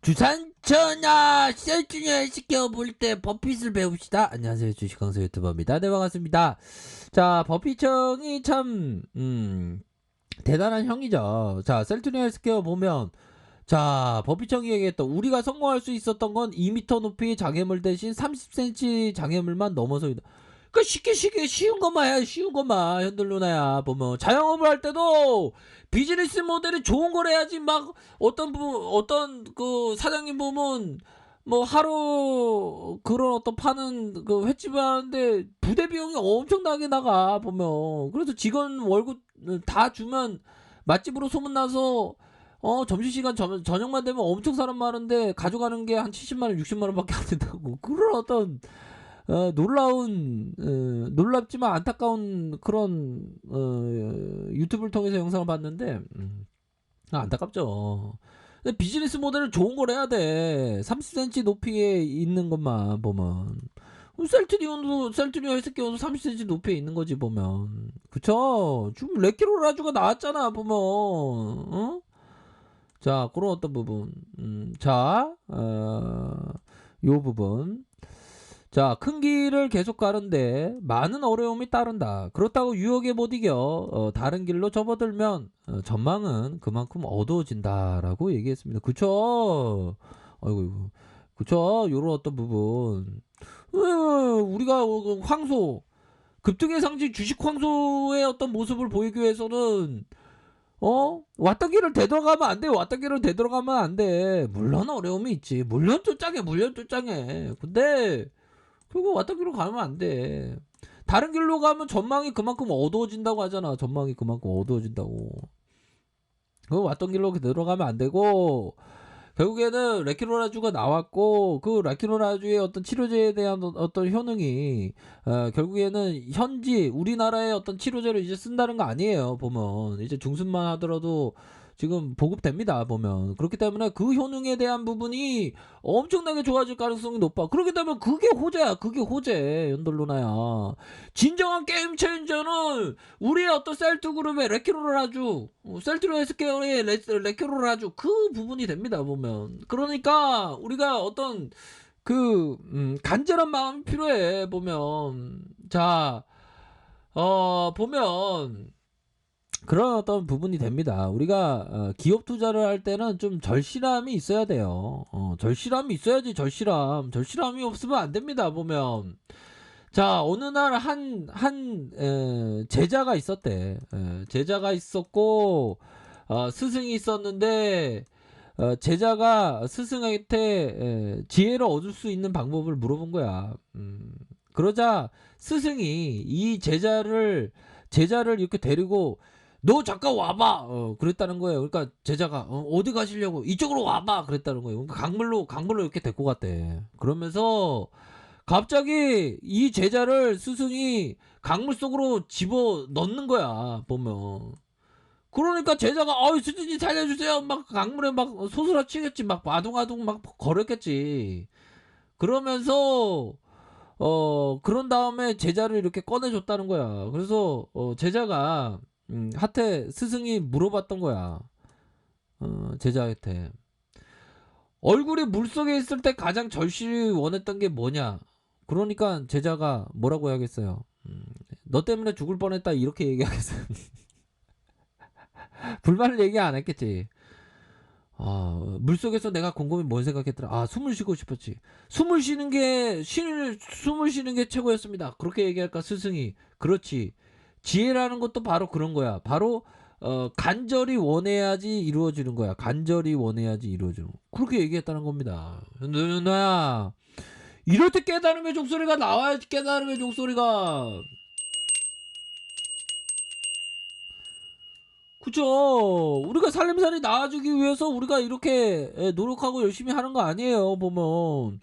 주산천하 셀주니어 시켜볼 때 버핏을 배웁시다. 안녕하세요, 주식강사 유튜버입니다. 네, 반갑습니다. 자, 버핏형이 참 대단한 형이죠. 자, 셀트리온 헬스케어 보면, 자, 버핏형이 얘기했던, 우리가 성공할 수 있었던 건 2m 높이 장애물 대신 30cm 장애물만 넘어서, 그 쉽게 쉬운 것만 해. 쉬운 것만. 현들 누나야 보면 자영업을 할 때도 비즈니스 모델이 좋은 걸 해야지. 막 어떤 그 사장님 보면 뭐 하루 그런 어떤 파는 그 횟집을 하는데 부대 비용이 엄청나게 나가 보면. 그래서 직원 월급 다 주면 맛집으로 소문나서 점심시간 저녁만 되면 엄청 사람 많은데 가져가는 게 한 70만원 60만원밖에 안 된다고. 그런 어떤 놀랍지만 안타까운 그런 유튜브를 통해서 영상을 봤는데, 안타깝죠. 근데 비즈니스 모델은 좋은 걸 해야 돼. 30cm 높이에 있는 것만 보면. 셀트리온 헬스케어도 30cm 높이에 있는 거지 보면. 그쵸? 지금 레키로라주가 나왔잖아 보면. 자, 그런 어떤 부분. 요 부분. 자, 큰 길을 계속 가는데 많은 어려움이 따른다. 그렇다고 유혹에 못 이겨 다른 길로 접어들면 전망은 그만큼 어두워진다라고 얘기했습니다. 그쵸? 아이고, 그쵸? 요런 어떤 부분. 우리가 황소 급등의 상징 주식 황소의 어떤 모습을 보이기 위해서는 왔던 길을 되돌아가면 안 돼. 왔던 길을 되돌아가면 안 돼. 물론 어려움이 있지. 물론 쫓장해. 근데 그리고 왔던 길로 가면 안 돼. 다른 길로 가면 전망이 그만큼 어두워진다고 하잖아. 전망이 그만큼 어두워진다고. 그 왔던 길로 들어가면 안 되고, 결국에는 레키로라주가 나왔고, 그 레키로라주의 어떤 치료제에 대한 어떤 효능이 결국에는 현지 우리나라의 어떤 치료제를 이제 쓴다는 거 아니에요. 보면 이제 중순만 하더라도 지금 보급됩니다. 보면 그렇기 때문에 그 효능에 대한 부분이 엄청나게 좋아질 가능성이 높아. 그렇기 때문에 그게 호재야. 그게 호재. 연돌로나야. 진정한 게임 체인저는 우리의 어떤 셀트 그룹의 레키로라주, 셀트로 헬스케어의 레키로라주 그 부분이 됩니다. 보면 그러니까 우리가 어떤 그 간절한 마음이 필요해. 보면 자 보면 그런 어떤 부분이 됩니다. 우리가 기업 투자를 할 때는 좀 절실함이 있어야 돼요. 절실함이 있어야지. 절실함이 없으면 안 됩니다. 보면 자, 어느 날 제자가 있었대. 제자가 있었고 스승이 있었는데 제자가 스승한테 지혜를 얻을 수 있는 방법을 물어본 거야. 그러자 스승이 이 제자를 이렇게 데리고 너 잠깐 와봐. 그랬다는 거예요. 그러니까 제자가 어디 가시려고? 이쪽으로 와봐. 그랬다는 거예요. 그러니까 강물로 이렇게 데리고 갔대. 그러면서 갑자기 이 제자를 스승이 강물 속으로 집어 넣는 거야. 보면. 그러니까 제자가 스승님 살려주세요. 막 강물에 막 소스라치겠지. 막 아둥아둥 막 거렸겠지. 그러면서 그런 다음에 제자를 이렇게 꺼내줬다는 거야. 그래서 제자가 한테 스승이 물어봤던 거야. 제자한테 얼굴이 물속에 있을 때 가장 절실히 원했던 게 뭐냐. 그러니까 제자가 뭐라고 해야겠어요. 너 때문에 죽을 뻔했다 이렇게 얘기하겠어요. 불만을 얘기 안 했겠지. 물속에서 내가 곰곰이 뭘 생각했더라. 숨을 쉬고 싶었지. 숨을 쉬는 게 최고였습니다. 그렇게 얘기할까 스승이. 그렇지. 지혜라는 것도 바로 그런 거야. 바로 간절히 원해야지 이루어지는 거야. 간절히 원해야지 이루어지는 거. 그렇게 얘기했다는 겁니다. 누나야, 이럴 때 깨달음의 종소리가 나와야지. 깨달음의 종소리가. 그쵸. 우리가 살림살이 나아지기 위해서 우리가 이렇게 노력하고 열심히 하는 거 아니에요. 보면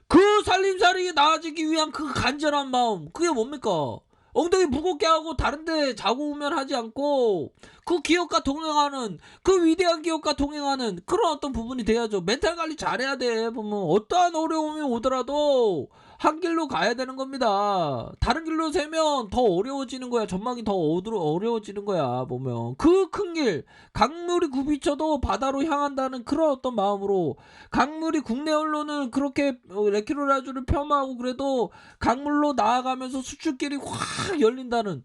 그 살림살이 나아지기 위한 그 간절한 마음, 그게 뭡니까? 엉덩이 무겁게 하고 다른데 자고 오면 하지 않고 그 기업과 동행하는, 그 위대한 기업과 동행하는 그런 어떤 부분이 돼야죠. 멘탈 관리 잘해야 돼. 보면 어떠한 어려움이 오더라도 한 길로 가야 되는 겁니다. 다른 길로 세면 더 어려워지는 거야. 전망이 더 어려워지는 거야. 보면 그 큰 길, 강물이 굽이쳐도 바다로 향한다는 그런 어떤 마음으로, 강물이 국내 언론은 그렇게 레키로라주를 폄하하고 그래도 강물로 나아가면서 수출길이 확 열린다는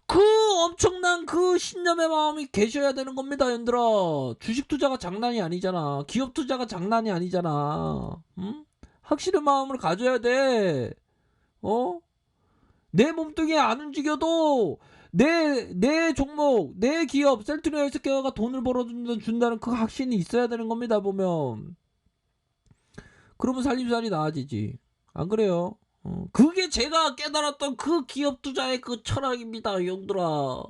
그 엄청난 그 신념의 마음이 계셔야 되는 겁니다, 얘들아. 주식 투자가 장난이 아니잖아. 기업 투자가 장난이 아니잖아. 응? 확실한 마음을 가져야 돼. 어? 내 몸뚱이 안 움직여도 내 종목, 내 기업, 셀트리온 헬스케어가 돈을 벌어준다는 그 확신이 있어야 되는 겁니다, 보면. 그러면 살림살이 나아지지. 안 그래요? 그게 제가 깨달았던 그 기업 투자의 그 철학입니다, 형들아.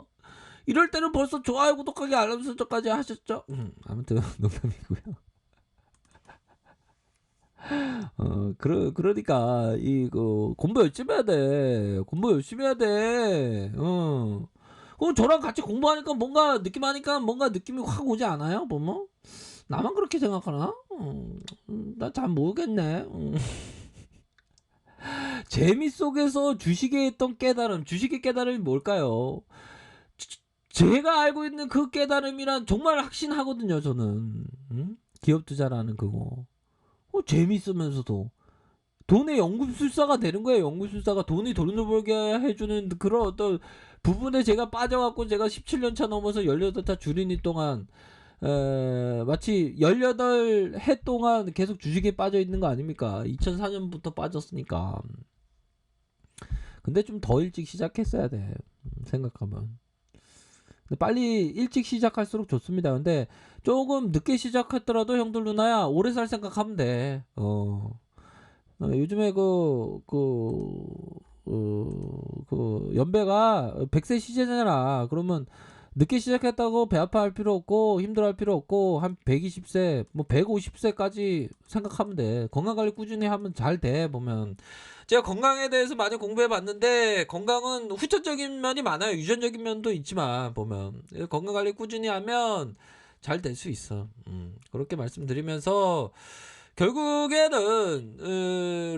이럴 때는 벌써 좋아요, 구독하기, 알람 설정까지 하셨죠? 아무튼 농담이고요. 그러니까 이거 공부 열심히 해야 돼. 공부 열심히 해야 돼. 그럼 저랑 같이 공부하니까 뭔가 느낌하니까 뭔가 느낌이 확 오지 않아요? 보면 나만 그렇게 생각하나? 나 잘 모르겠네. 재미 속에서 주식에 했던 깨달음, 주식의 깨달음이 뭘까요? 제가 알고 있는 그 깨달음이란 정말 확신하거든요, 저는. 기업 투자라는 그거. 재밌으면서도. 돈의 연금술사가 되는 거예요, 연금술사가. 돈을 벌게 해주는 그런 어떤 부분에 제가 빠져갖고 제가 17년차 넘어서 18차 주린이 동안, 마치 18해 동안 계속 주식에 빠져 있는 거 아닙니까? 2004년부터 빠졌으니까. 근데 좀 더 일찍 시작했어야 돼, 생각하면. 근데 빨리 일찍 시작할수록 좋습니다. 근데 조금 늦게 시작했더라도 형들 누나야 오래 살 생각하면 돼. 요즘에 연배가 100세 시대잖아. 그러면 늦게 시작했다고 배 아파할 필요 없고 힘들어할 필요 없고 한 120세 뭐 150세까지 생각하면 돼. 건강관리 꾸준히 하면 잘 돼. 보면 제가 건강에 대해서 많이 공부해 봤는데 건강은 후천적인 면이 많아요. 유전적인 면도 있지만 보면 건강관리 꾸준히 하면 잘 될 수 있어. 그렇게 말씀드리면서 결국에는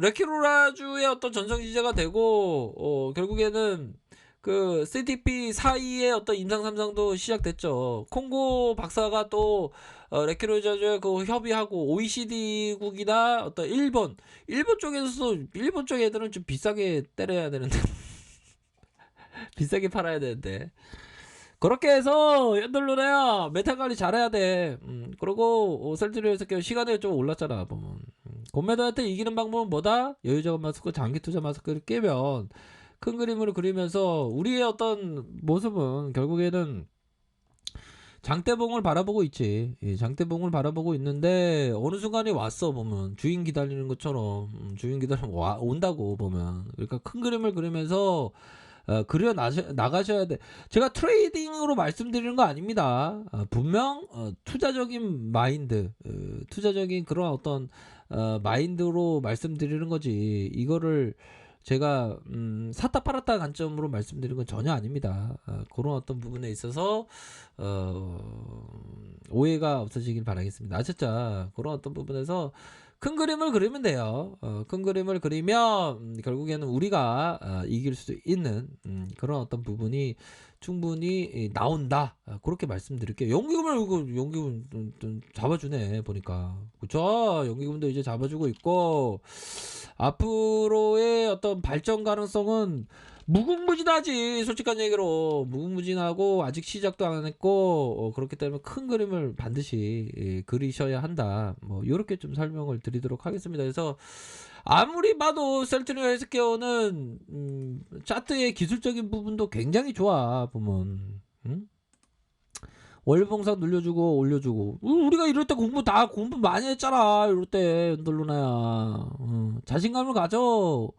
레키로라주의 어떤 전성시대가 되고 결국에는 그 CTP 사이의 어떤 임상 3상도 시작됐죠. 콩고 박사가 또 레키로라주에 그 협의하고 OECD국이나 어떤 일본 쪽에서 일본 쪽 애들은 좀 비싸게 때려야 되는데 비싸게 팔아야 되는데 그렇게 해서 연돌로래야 메탈 관리 잘해야 돼. 그리고 셀트리온에서 시간이 좀 올랐잖아 보면. 곰매도한테 이기는 방법은 뭐다? 여유자금 마스크, 장기 투자 마스크를 깨면 큰 그림으로 그리면서 우리의 어떤 모습은 결국에는 장대봉을 바라보고 있지. 장대봉을 바라보고 있는데 어느 순간이 왔어 보면 주인 기다리는 것처럼 주인 기다리면 온다고 보면. 그러니까 큰 그림을 그리면서 그려 나가셔야 돼. 제가 트레이딩으로 말씀드리는 거 아닙니다. 분명 투자적인 마인드, 투자적인 그런 어떤 마인드로 말씀드리는 거지. 이거를 제가 샀다 팔았다 관점으로 말씀드리는 건 전혀 아닙니다. 그런 어떤 부분에 있어서 오해가 없어지길 바라겠습니다. 아셨죠? 그런 어떤 부분에서 큰 그림을 그리면 돼요. 큰 그림을 그리면 결국에는 우리가 이길 수 있는 그런 어떤 부분이 충분히 나온다. 그렇게 말씀드릴게요. 연기금을 좀 잡아주네 보니까. 그쵸? 연기금도 이제 잡아주고 있고 앞으로의 어떤 발전 가능성은 무궁무진하지. 솔직한 얘기로 무궁무진하고 아직 시작도 안 했고 그렇기 때문에 큰 그림을 반드시 그리셔야 한다. 뭐 이렇게 좀 설명을 드리도록 하겠습니다. 그래서 아무리 봐도 셀트리온 헬스케어는 차트의 기술적인 부분도 굉장히 좋아 보면. 월봉상 눌려주고 올려주고 우리가 이럴 때 공부 많이 했잖아. 이럴 때 연돌로나야. 자신감을 가져.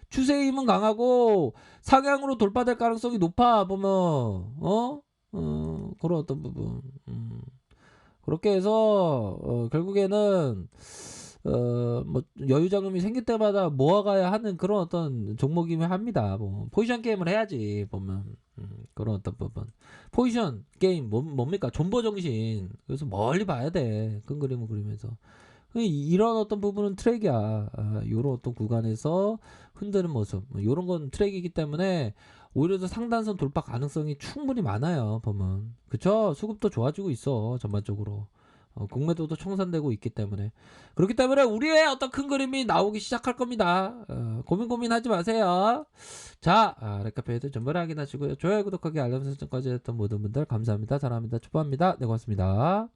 추세의 힘은 강하고 상향으로 돌파될 가능성이 높아 보면 그런 어떤 부분. 그렇게 해서 결국에는 뭐 여유 자금이 생길 때마다 모아가야 하는 그런 어떤 종목이면 합니다. 뭐 포지션 게임을 해야지 보면 그런 어떤 부분. 포지션 게임 뭡니까? 존버 정신. 그래서 멀리 봐야 돼. 큰 그림을 그리면서. 이런 어떤 부분은 트랙이야. 요런 어떤 구간에서 흔드는 모습. 요런 건 트랙이기 때문에 오히려 더 상단선 돌파 가능성이 충분히 많아요. 보면. 그쵸? 수급도 좋아지고 있어. 전반적으로. 공매도도 청산되고 있기 때문에. 그렇기 때문에 우리의 어떤 큰 그림이 나오기 시작할 겁니다. 고민하지 마세요. 자, 렉카페이드 전부를 확인하시고요. 좋아요, 구독하기, 알람 설정까지 했던 모든 분들 감사합니다. 사랑합니다. 축복합니다. 네, 고맙습니다.